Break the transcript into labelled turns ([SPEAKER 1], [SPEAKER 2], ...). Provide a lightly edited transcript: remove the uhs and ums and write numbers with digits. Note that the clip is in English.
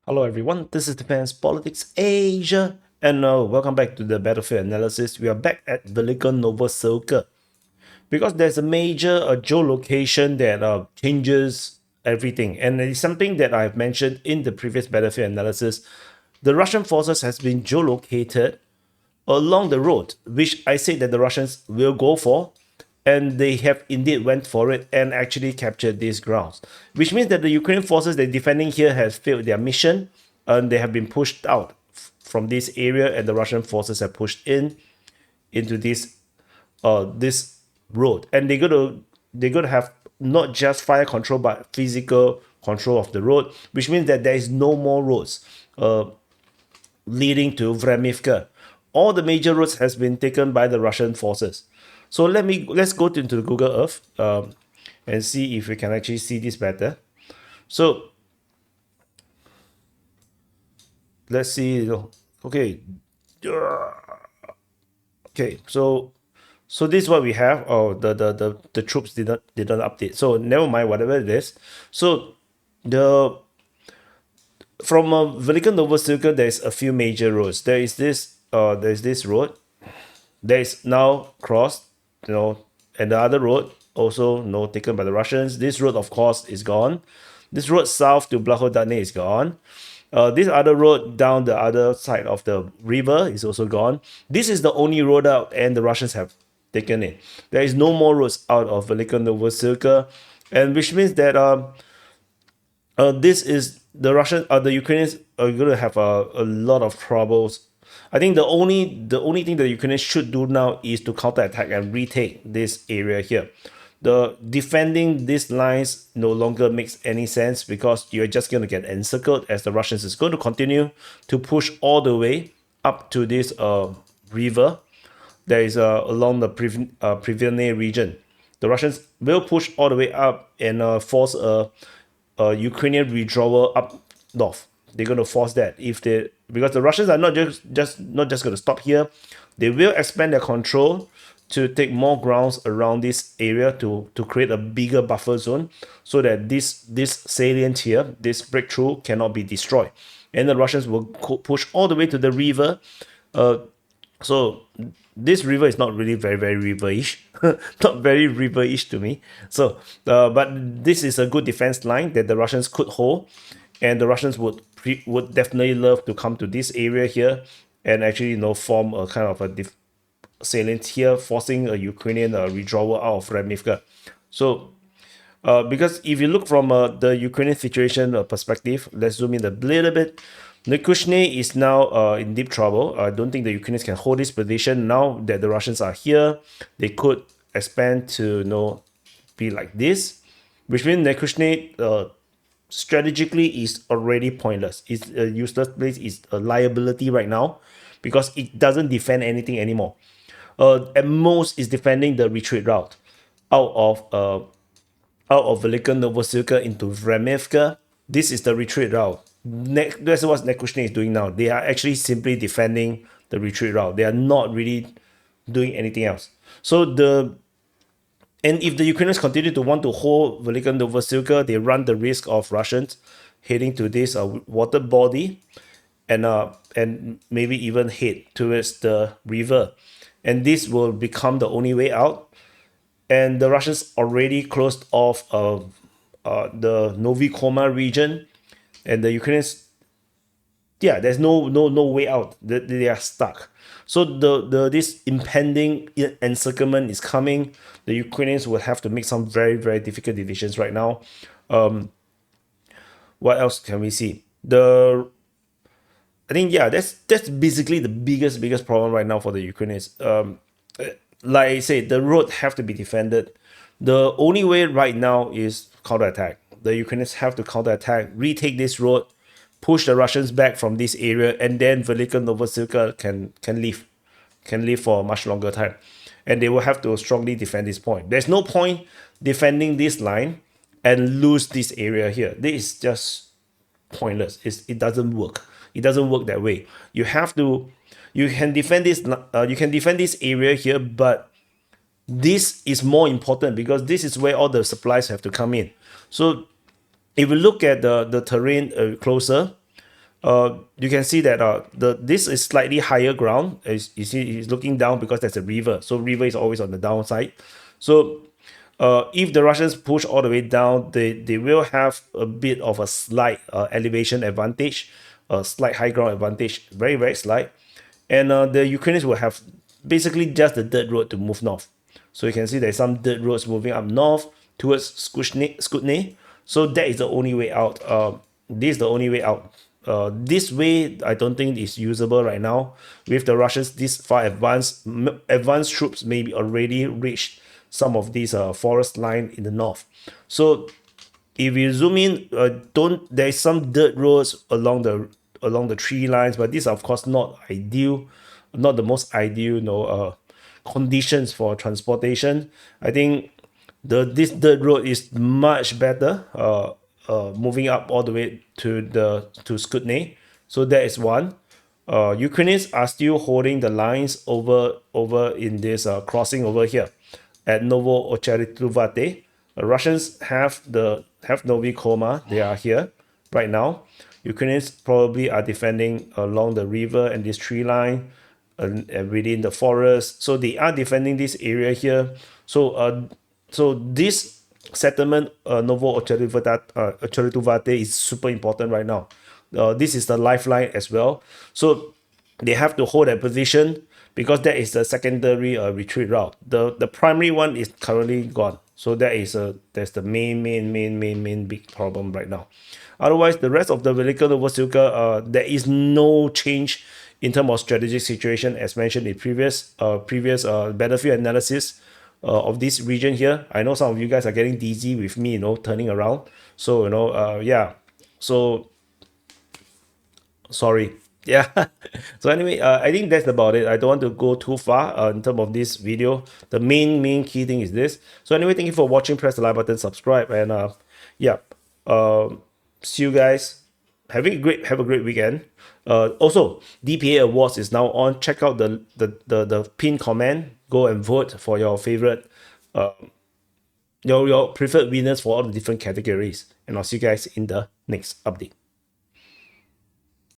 [SPEAKER 1] Hello everyone, this is Defense Politics Asia, and welcome back to the battlefield analysis. We are back at Velyka, Novosilka, because there's a major geolocation that changes everything, and it's something that I've mentioned in the previous battlefield analysis. The Russian forces has been geolocated along the road, which I said that the Russians will go for, and they have indeed went for it and actually captured these grounds, which means that the Ukrainian forces they're defending here has failed their mission, and they have been pushed out from this area, and the Russian forces have pushed in into this road, and they're gonna have not just fire control but physical control of the road, which means that there is no more roads leading to Vremivka. All the major roads has been taken by the Russian forces. So let's go into the Google Earth and see if we can actually see this better. So let's see. Okay, okay. So this is what we have. Oh, the troops didn't update. So never mind, whatever it is. So the from Velyka Novosilka, there's a few major roads. There's this road. There is now crossed, and the other road also taken by the Russians. This road, of course, is gone. This road south to Blahodane is gone. This other road down the other side of the river is also gone. This is the only road out, and the Russians have taken it. There is no more roads out of Velyka Novosilka, and which means that this is the Ukrainians are going to have a lot of troubles. I think the only thing the Ukrainians should do now is to counterattack and retake this area here. The defending these lines no longer makes any sense because you're just going to get encircled, as the Russians is going to continue to push all the way up to this river that is along the Privene region. The Russians will push all the way up and force a Ukrainian withdrawal up north. They're going to force that because the Russians are not just going to stop here. They will expand their control to take more grounds around this area to create a bigger buffer zone, so that this salient here, this breakthrough, cannot be destroyed, and the Russians will push all the way to the river. So this river is not really very riverish, not very riverish to me. So, but this is a good defense line that the Russians could hold, and the Russians would definitely love to come to this area here and actually form a kind of a salient here, forcing a Ukrainian withdrawal out of Remivka. So because if you look from the Ukrainian situation perspective, let's zoom in a little bit. Neskuchne is now in deep trouble. I don't think the Ukrainians can hold this position now that the Russians are here. They could expand to be like this, which means Neskuchne strategically is already pointless. It's a useless place. It's a liability right now because it doesn't defend anything anymore. At most, is defending the retreat route out of Velyka Novosilka into Vremivka. This is the retreat route. That's what Neskuchne is doing now. They are actually simply defending the retreat route. They are not really doing anything else. And if the Ukrainians continue to want to hold Velyka Novosilka, they run the risk of Russians heading to this water body and maybe even head towards the river. And this will become the only way out. And the Russians already closed off the Novikoma region, and the Ukrainians, there's no way out. They are stuck. So this impending encirclement is coming. The Ukrainians will have to make some very difficult decisions right now. What else can we see? I think that's basically the biggest problem right now for the Ukrainians. Like I said, the road have to be defended. The only way right now is counterattack. The Ukrainians have to counterattack, retake this road, push the Russians back from this area, and then Velyka Novosilka can live for a much longer time. And they will have to strongly defend this point. There's no point defending this line and lose this area here. This is just pointless. It doesn't work. It doesn't work that way. You can defend this area here, but this is more important because this is where all the supplies have to come in. So if we look at the terrain closer, you can see that this is slightly higher ground. As you see, he's looking down because there's a river. So river is always on the downside. So if the Russians push all the way down, they will have a bit of a slight elevation advantage, a slight high ground advantage, very, very slight. And the Ukrainians will have basically just the dirt road to move north. So you can see there's some dirt roads moving up north towards Skutne. So that is the only way out. This is the only way out. This way, I don't think is usable right now. With the Russians this far advanced, advanced troops maybe already reached some of these forest line in the north. So if you zoom in, don't there's some dirt roads along the tree lines, but these are of course not ideal, not the most ideal, conditions for transportation. I think this dirt road is much better. Moving up all the way to Skutne. So that is one. Ukrainians are still holding the lines over in this crossing over here at Novosilka. Russians have Novi Koma. They are here right now. Ukrainians probably are defending along the river and this tree line and within the forest. So they are defending this area here. So this settlement, Novo Ocheritovate, is super important right now. This is the lifeline as well. So they have to hold that position because that is the secondary retreat route. The primary one is currently gone. So that's the main big problem right now. Otherwise, the rest of the Velyka Novosilka, there is no change in terms of strategic situation as mentioned in previous battlefield analysis of this region here. I know some of you guys are getting dizzy with me, turning around. So, yeah. So, sorry. Yeah. So anyway, I think that's about it. I don't want to go too far in terms of this video. The main key thing is this. So anyway, thank you for watching. Press the like button, subscribe, and yeah. See you guys. Have a great weekend. Also, DPA Awards is now on. Check out the pin comment. Go and vote for your favorite, your preferred winners for all the different categories. And I'll see you guys in the next update.